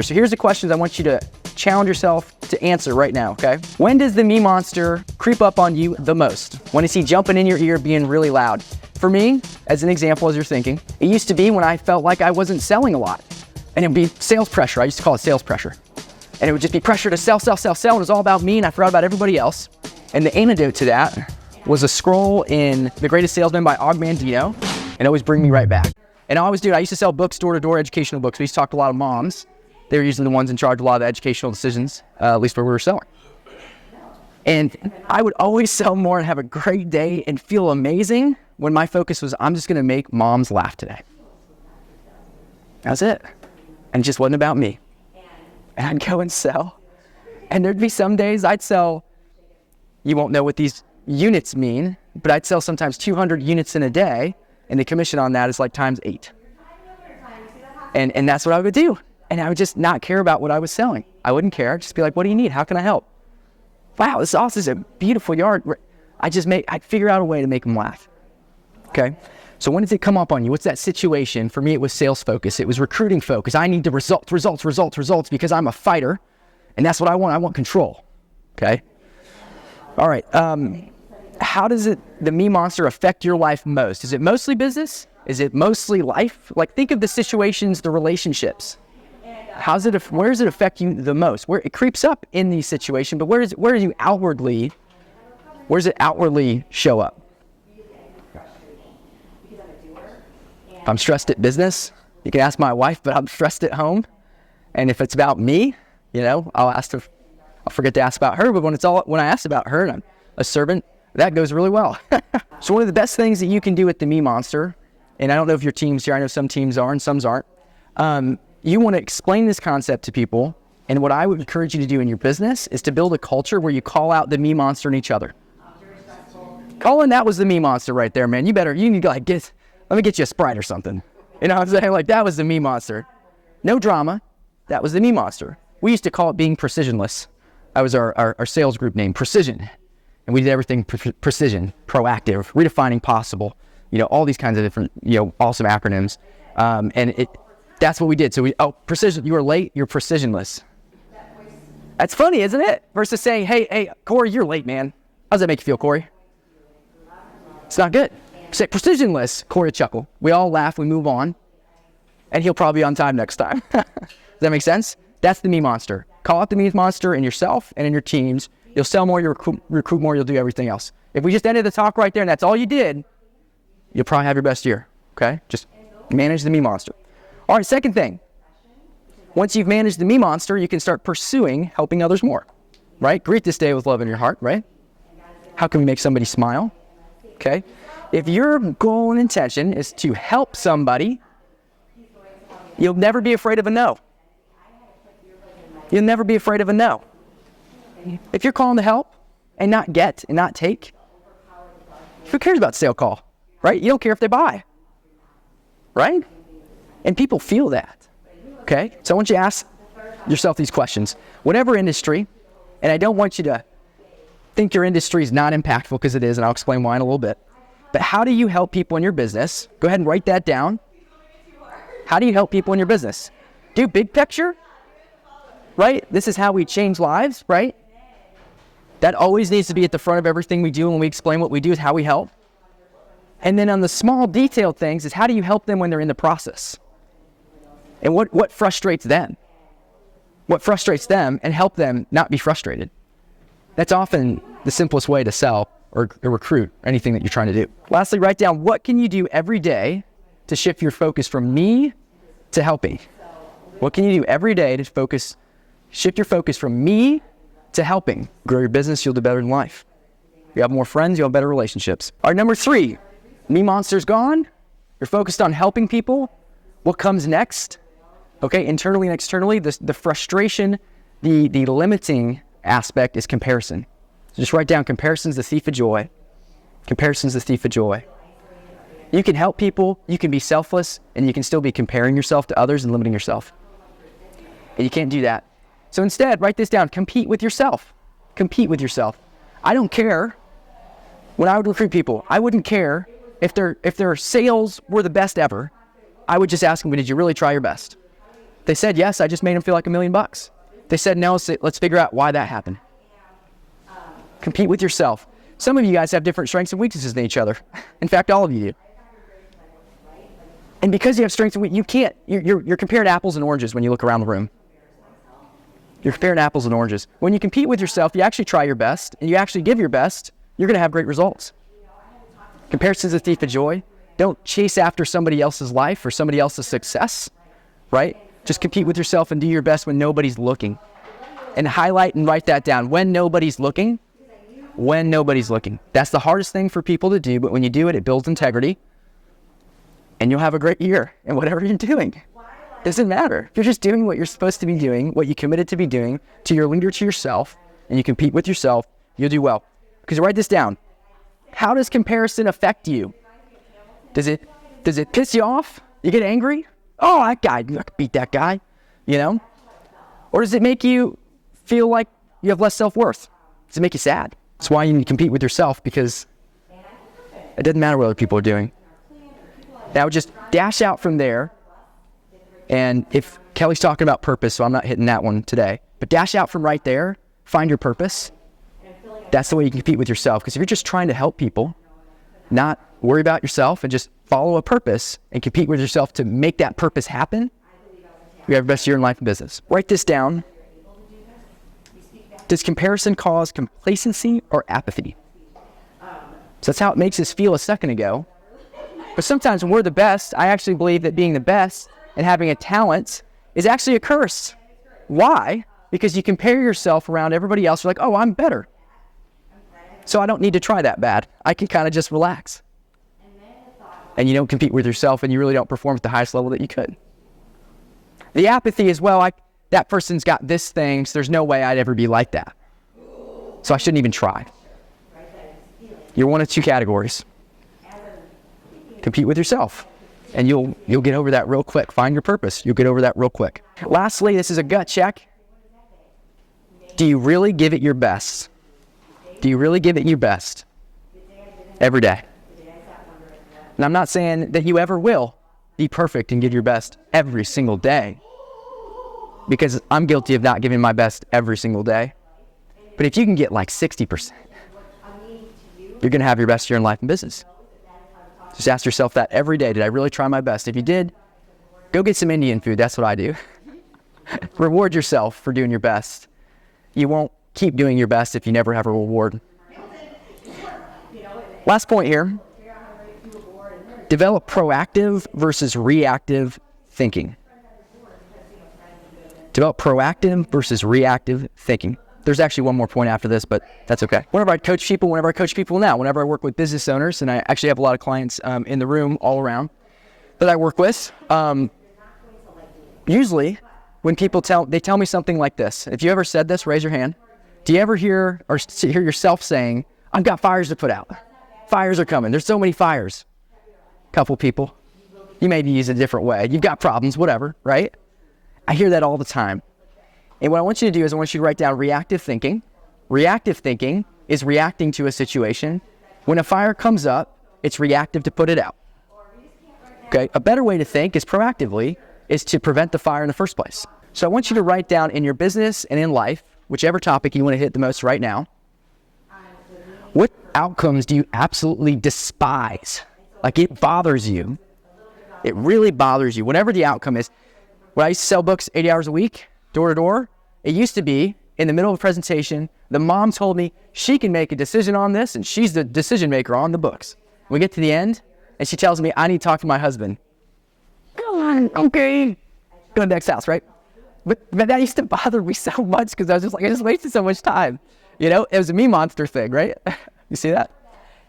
So here's the questions I want you to challenge yourself to answer right now, okay? When does the me monster creep up on you the most? When is he jumping in your ear being really loud? For me, as an example, as you're thinking, it used to be when I felt like I wasn't selling a lot. And it would be sales pressure. I used to call it sales pressure. And it would just be pressure to sell, and it was all about me and I forgot about everybody else. And the antidote to that was a scroll in The Greatest Salesman by Og Mandino, and it always bring me right back. And I always do. I used to sell books, door-to-door educational books. We used to talk to a lot of moms. They were usually the ones in charge of a lot of the educational decisions, at least where we were selling. And I would always sell more and have a great day and feel amazing when my focus was, I'm just going to make moms laugh today. That's it. And it just wasn't about me. And I'd go and sell. And there'd be some days I'd sell, you won't know what these units mean, but I'd sell sometimes 200 units in a day, and the commission on that is like times 8. And that's what I would do. And I would just not care about what I was selling. I wouldn't care. I'd just be like, what do you need? How can I help? Wow, this office is a beautiful yard. I'd figure out a way to make them laugh. Okay? So when does it come up on you? What's that situation? For me, it was sales focus. It was recruiting focus. I need the results because I'm a fighter. And that's what I want. I want control. Okay? All right. How does the me monster affect your life most? Is it mostly business? Is it mostly life? Like, think of the situations, the relationships. Where does it affect you the most? Where it creeps up in these situations, but where does it outwardly show up? If I'm stressed at business, you can ask my wife, but I'm stressed at home. And if it's about me, I'll forget to ask about her, but when I ask about her and I'm a servant, that goes really well. So one of the best things that you can do with the me monster, and I don't know if your team's here, I know some teams are and some aren't, you want to explain this concept to people, and what I would encourage you to do in your business is to build a culture where you call out the me monster in each other. Colin, that was the me monster right there, man. You need to let me get you a Sprite or something. You know what I'm saying? Like, that was the me monster. No drama. That was the me monster. We used to call it being precisionless. That was our sales group name, Precision. And we did everything precision, proactive, redefining possible, all these kinds of different, awesome acronyms. That's what we did. So precision, you were late, you're precisionless. That's funny, isn't it? Versus saying, hey, Corey, you're late, man. How does that make you feel, Corey? It's not good. Say precisionless, Corey chuckle. We all laugh, we move on, and he'll probably be on time next time. Does that make sense? That's the me monster. Call out the me monster in yourself and in your teams. You'll sell more, you'll recruit more, you'll do everything else. If we just ended the talk right there and that's all you did, you'll probably have your best year, okay? Just manage the me monster. All right, second thing. Once you've managed the me monster, you can start pursuing helping others more, right? Greet this day with love in your heart, right? How can we make somebody smile? Okay? If your goal and intention is to help somebody, you'll never be afraid of a no. You'll never be afraid of a no. If you're calling to help and not get and not take, who cares about sale call, right? You don't care if they buy, right? And people feel that, okay? So I want you to ask yourself these questions. Whatever industry, and I don't want you to think your industry is not impactful, because it is, and I'll explain why in a little bit. But how do you help people in your business? Go ahead and write that down. How do you help people in your business? Do big picture, right? This is how we change lives, right? That always needs to be at the front of everything we do when we explain what we do, is how we help. And then on the small detailed things is, how do you help them when they're in the process? And what frustrates them? What frustrates them, and help them not be frustrated? That's often the simplest way to sell or recruit anything that you're trying to do. Lastly, write down, what can you do every day to shift your focus from me to helping? What can you do every day to shift your focus from me to helping? Grow your business, you'll do better in life. You have more friends, you'll have better relationships. All right, number 3, me monster's gone. You're focused on helping people. What comes next? Okay, internally and externally, the frustration, the limiting aspect is comparison. So just write down, comparison's the thief of joy. Comparison's the thief of joy. You can help people, you can be selfless, and you can still be comparing yourself to others and limiting yourself. And you can't do that. So instead, write this down, compete with yourself. Compete with yourself. I don't care. When I would recruit people, I wouldn't care if their sales were the best ever. I would just ask them, did you really try your best? They said yes, I just made them feel like $1 million. They said no, let's figure out why that happened. Compete with yourself. Some of you guys have different strengths and weaknesses than each other. In fact, all of you do. And because you have strengths and weaknesses, you're comparing apples and oranges when you look around the room. You're comparing apples and oranges. When you compete with yourself, you actually try your best, and you actually give your best, you're going to have great results. Comparison's a thief of joy. Don't chase after somebody else's life or somebody else's success, right? Just compete with yourself and do your best when nobody's looking. And highlight and write that down. When nobody's looking. When nobody's looking. That's the hardest thing for people to do, but when you do it, it builds integrity. And you'll have a great year in whatever you're doing. Doesn't matter. If you're just doing what you're supposed to be doing, what you committed to be doing, to your leader, to yourself, and you compete with yourself, you'll do well. Because write this down. How does comparison affect you? Does it piss you off? You get angry? Oh, that guy, I can beat that guy, you know? Or does it make you feel like you have less self-worth? Does it make you sad? That's why you need to compete with yourself, because it doesn't matter what other people are doing. Now just dash out from there. And if Kelly's talking about purpose, so I'm not hitting that one today, but dash out from right there, find your purpose. That's the way you can compete with yourself. Because if you're just trying to help people, not worry about yourself and just follow a purpose and compete with yourself to make that purpose happen, you have the best year in life and business. Write this down. Does comparison cause complacency or apathy? So that's how it makes us feel a second ago. But sometimes when we're the best, I actually believe that being the best and having a talent is actually a curse. Why? Because you compare yourself around everybody else. You're like, oh, I'm better. So I don't need to try that bad. I can kind of just relax. And you don't compete with yourself, and you really don't perform at the highest level that you could. The apathy is, well, that person's got this thing, so there's no way I'd ever be like that. So I shouldn't even try. You're one of two categories. Compete with yourself. And you'll get over that real quick. Find your purpose. You'll get over that real quick. Lastly, this is a gut check. Do you really give it your best? Do you really give it your best? Every day. And I'm not saying that you ever will be perfect and give your best every single day. Because I'm guilty of not giving my best every single day. But if you can get like 60%, you're going to have your best year in life and business. Just ask yourself that every day. Did I really try my best? If you did, go get some Indian food. That's what I do. Reward yourself for doing your best. You won't keep doing your best if you never have a reward. Last point here. Develop proactive versus reactive thinking. Develop proactive versus reactive thinking. There's actually one more point after this, but that's okay. Whenever I coach people now, whenever I work with business owners, and I actually have a lot of clients in the room all around that I work with, usually when people tell me something like this. If you ever said this, raise your hand. Do you ever hear yourself saying, I've got fires to put out. Fires are coming. There's so many fires. Couple people. You maybe use it a different way. You've got problems, whatever, right? I hear that all the time. And what I want you to do is I want you to write down reactive thinking. Reactive thinking is reacting to a situation. When a fire comes up, it's reactive to put it out. Okay, a better way to think is proactively, is to prevent the fire in the first place. So I want you to write down in your business and in life, whichever topic you want to hit the most right now, what outcomes do you absolutely despise? Like it bothers you. It really bothers you, whatever the outcome is. When I used to sell books 80 hours a week, door to door, it used to be in the middle of a presentation, the mom told me she can make a decision on this and she's the decision maker on the books. We get to the end and she tells me I need to talk to my husband. Go on, okay. Go to the next house, right? But that used to bother me so much because I was just like, I just wasted so much time. You know, it was a me monster thing, right? You see that?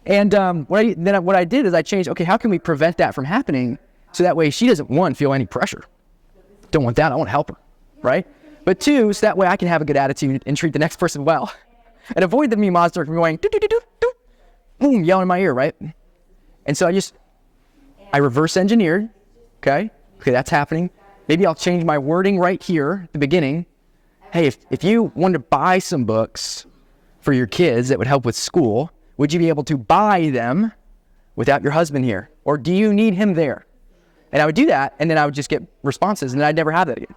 And what I did is I changed, okay, how can we prevent that from happening so that way she doesn't, one, feel any pressure. Don't want that, I want to help her, right? But two, so that way I can have a good attitude and treat the next person well. And avoid the me monster from going, do, do, do, do, do, boom, yelling in my ear, right? And so I reverse engineered, okay, that's happening. Maybe I'll change my wording right here at the beginning. Hey, if you wanted to buy some books for your kids that would help with school, would you be able to buy them without your husband here? Or do you need him there? And I would do that, and then I would just get responses, and I'd never have that again.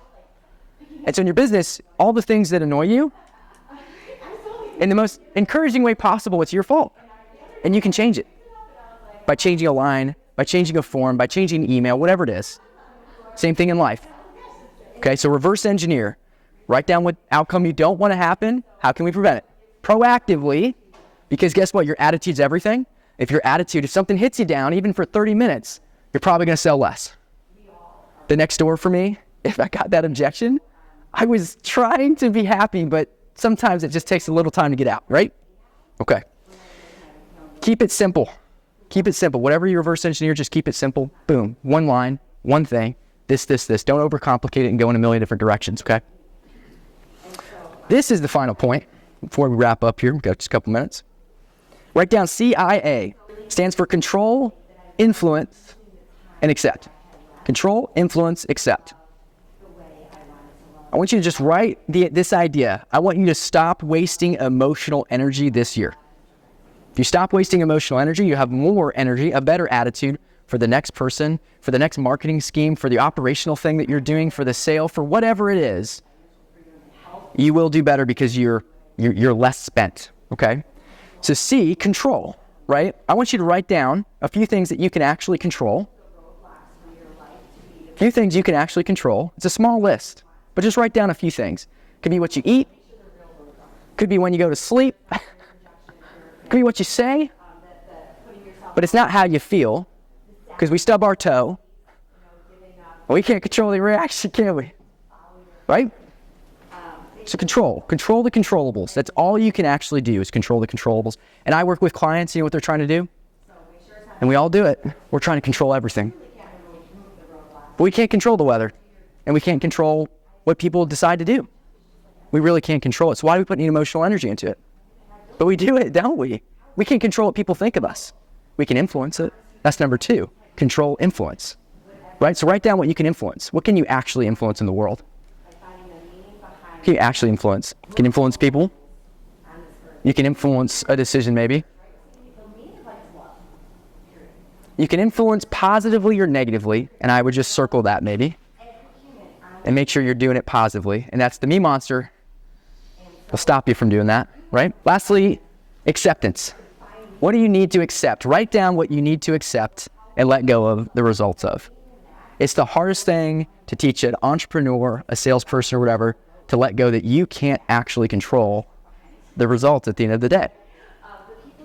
And so in your business, all the things that annoy you, in the most encouraging way possible, it's your fault. And you can change it by changing a line, by changing a form, by changing an email, whatever it is. Same thing in life. Okay, so reverse engineer. Write down what outcome you don't want to happen. How can we prevent it? Proactively, because guess what? Your attitude's everything. If something hits you down, even for 30 minutes, you're probably going to sell less. The next door for me, if I got that objection, I was trying to be happy, but sometimes it just takes a little time to get out, right? Okay. Keep it simple. Keep it simple. Whatever you reverse engineer, just keep it simple. Boom. One line, one thing. This. Don't overcomplicate it and go in a million different directions, okay? This is the final point before we wrap up here. We've got just a couple minutes. Write down CIA. Stands for control, influence, and accept. Control, influence, accept. I want you to just write this idea. I want you to stop wasting emotional energy this year. If you stop wasting emotional energy, you have more energy, a better attitude for the next person, for the next marketing scheme, for the operational thing that you're doing, for the sale, for whatever it is. You will do better because you're less spent, okay? So C, control, right? I want you to write down a few things that you can actually control. A few things you can actually control. It's a small list, but just write down a few things. Could be what you eat. Could be when you go to sleep. Could be what you say. But it's not how you feel, because we stub our toe. We can't control the reaction, can we? Right? So control the controllables. That's all you can actually do is control the controllables. And I work with clients, you know what they're trying to do? And we all do it. We're trying to control everything. But we can't control the weather. And we can't control what people decide to do. We really can't control it. So why do we put any emotional energy into it? But we do it, don't we? We can't control what people think of us. We can influence it. That's number 2. Control influence. Right? So write down what you can influence. What can you actually influence in the world? Can you actually influence? You can influence people. You can influence a decision maybe. You can influence positively or negatively, and I would just circle that maybe. And make sure you're doing it positively. And that's the me monster. Will stop you from doing that, right? Lastly, acceptance. What do you need to accept? Write down what you need to accept and let go of the results of. It's the hardest thing to teach an entrepreneur, a salesperson or whatever, to let go that you can't actually control the results at the end of the day.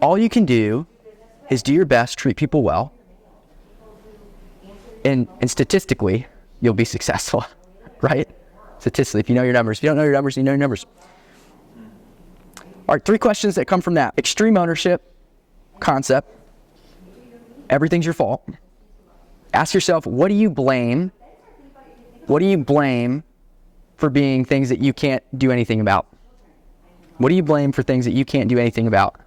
All you can do is do your best, treat people well, and statistically, you'll be successful, right? Statistically, if you know your numbers. If you don't know your numbers, you know your numbers. All right, 3 questions that come from that. Extreme ownership concept. Everything's your fault. Ask yourself, what do you blame? What do you blame for being things that you can't do anything about? What do you blame for things that you can't do anything about?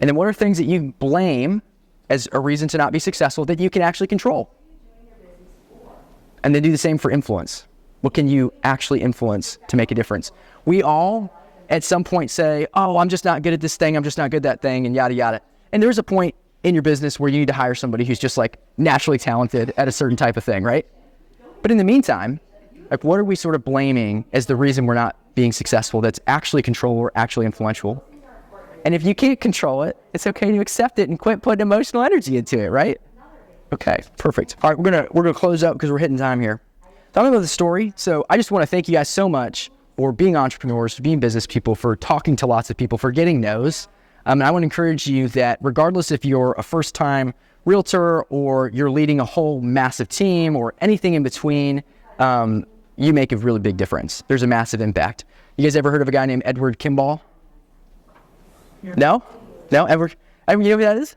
And then what are things that you blame as a reason to not be successful that you can actually control? And then do the same for influence. What can you actually influence to make a difference? We all, at some point, say, oh, I'm just not good at this thing, I'm just not good at that thing, and yada, yada. And there's a point in your business where you need to hire somebody who's just like naturally talented at a certain type of thing, right? But in the meantime, like what are we sort of blaming as the reason we're not being successful that's actually controllable or actually influential? And if you can't control it, it's okay to accept it and quit putting emotional energy into it, right? Okay, perfect. All right, we're gonna close up because we're hitting time here. Talking about the story, so I just want to thank you guys so much for being entrepreneurs, for being business people, for talking to lots of people, for getting no's. And I want to encourage you that regardless if you're a first-time realtor or you're leading a whole massive team or anything in between, you make a really big difference. There's a massive impact. You guys ever heard of a guy named Edward Kimball? Yeah. No? Edward? You know who that is?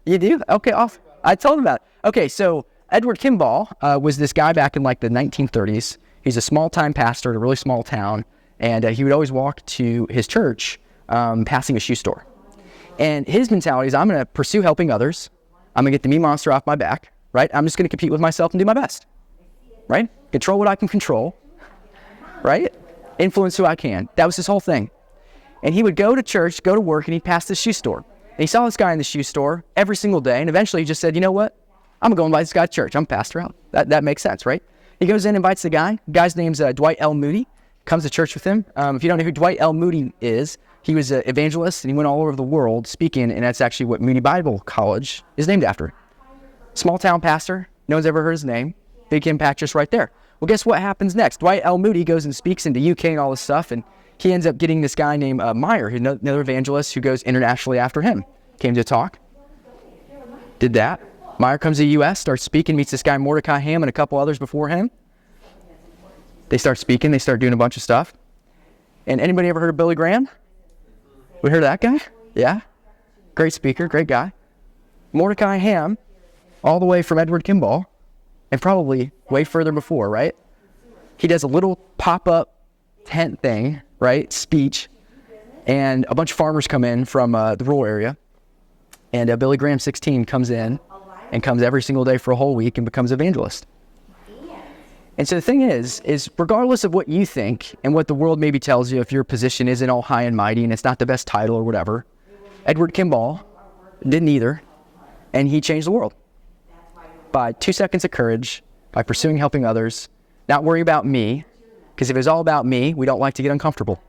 You do? Okay, awesome. I told him about it. Okay, so Edward Kimball was this guy back in like the 1930s. He's a small-time pastor in a really small town, and he would always walk to his church passing a shoe store. And his mentality is, I'm going to pursue helping others. I'm going to get the me monster off my back, right? I'm just going to compete with myself and do my best, right? Control what I can control, right? Influence who I can. That was his whole thing. And he would go to church, go to work, and he'd pass the shoe store. And he saw this guy in the shoe store every single day, and eventually he just said, you know what? I'm going to go invite this guy to church. I'm a pastor out. That makes sense, right? He goes in, invites the guy. The guy's name's Dwight L. Moody. Comes to church with him. If you don't know who Dwight L. Moody is, he was an evangelist, and he went all over the world speaking, and that's actually what Moody Bible College is named after. Small town pastor. No one's ever heard his name. Big impact just right there. Well, guess what happens next? Dwight L. Moody goes and speaks into UK and all this stuff, and he ends up getting this guy named Meyer, another evangelist who goes internationally after him. Came to talk. Did that. Meyer comes to the U.S., starts speaking, meets this guy Mordecai Ham and a couple others before him. They start speaking. They start doing a bunch of stuff. And anybody ever heard of Billy Graham? We heard of that guy? Yeah. Great speaker, great guy. Mordecai Ham, all the way from Edward Kimball, and probably way further before, right? He does a little pop-up tent thing, right? Speech. And a bunch of farmers come in from the rural area. And Billy Graham 16 comes in and comes every single day for a whole week and becomes evangelist. And so the thing is regardless of what you think and what the world maybe tells you, if your position isn't all high and mighty and it's not the best title or whatever, Edward Kimball didn't either, and he changed the world by 2 seconds of courage, by pursuing helping others, not worrying about me, because if it was all about me, we don't like to get uncomfortable.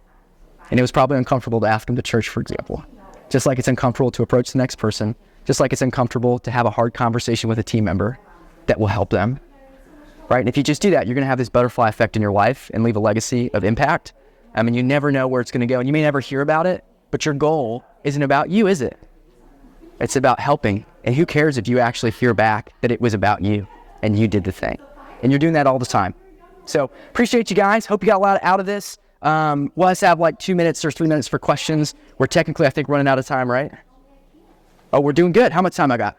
And it was probably uncomfortable to ask him to church, for example. Just like it's uncomfortable to approach the next person, just like it's uncomfortable to have a hard conversation with a team member that will help them. Right? And if you just do that, you're going to have this butterfly effect in your life and leave a legacy of impact. I mean, you never know where it's going to go, and you may never hear about it, but your goal isn't about you, is it? It's about helping. And who cares if you actually hear back that it was about you and you did the thing? And you're doing that all the time. So appreciate you guys. Hope you got a lot out of this. We'll just have like 2 minutes or 3 minutes for questions. We're technically, I think, running out of time, right? Oh, we're doing good. How much time I got?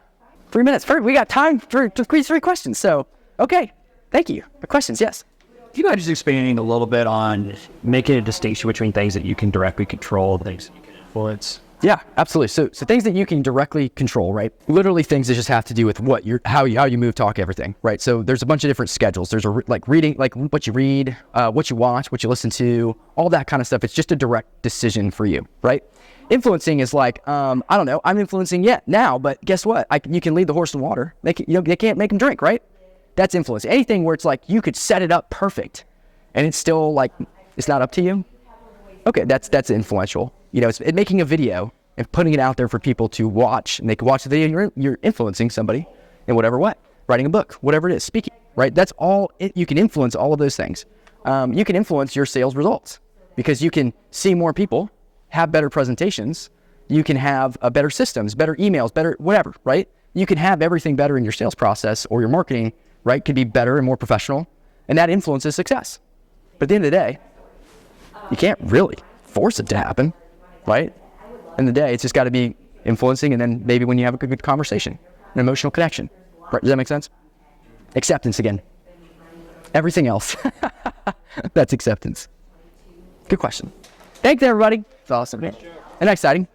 3 minutes. We got time to squeeze 3 questions. So, okay. Thank you. The questions, yes. Do you mind just expanding a little bit on making a distinction between things that you can directly control and things that you can influence? Yeah, absolutely. So things that you can directly control, right? Literally things that just have to do with how you move, talk, everything, right? So there's a bunch of different schedules. There's reading, like what you read, what you watch, what you listen to, all that kind of stuff. It's just a direct decision for you, right? Influencing is like, I don't know, I'm influencing now, but guess what? You can lead the horse to water. They can't make him drink, right? That's influence. Anything where it's like you could set it up perfect and it's still like, it's not up to you. Okay, that's influential. You know, it's making a video and putting it out there for people to watch, and they can watch the video and you're influencing somebody in whatever way. Writing a book, whatever it is, speaking, right? That's all, you can influence all of those things. You can influence your sales results because you can see more people, have better presentations, you can have better systems, better emails, better whatever, right? You can have everything better in your sales process or your marketing, right? Could be better and more professional, and that influences success. But at the end of the day, you can't really force it to happen, right? In the day, it's just got to be influencing, and then maybe when you have a good conversation, an emotional connection. Right? Does that make sense? Acceptance again. Everything else, that's acceptance. Good question. Thanks, everybody. It's awesome and exciting.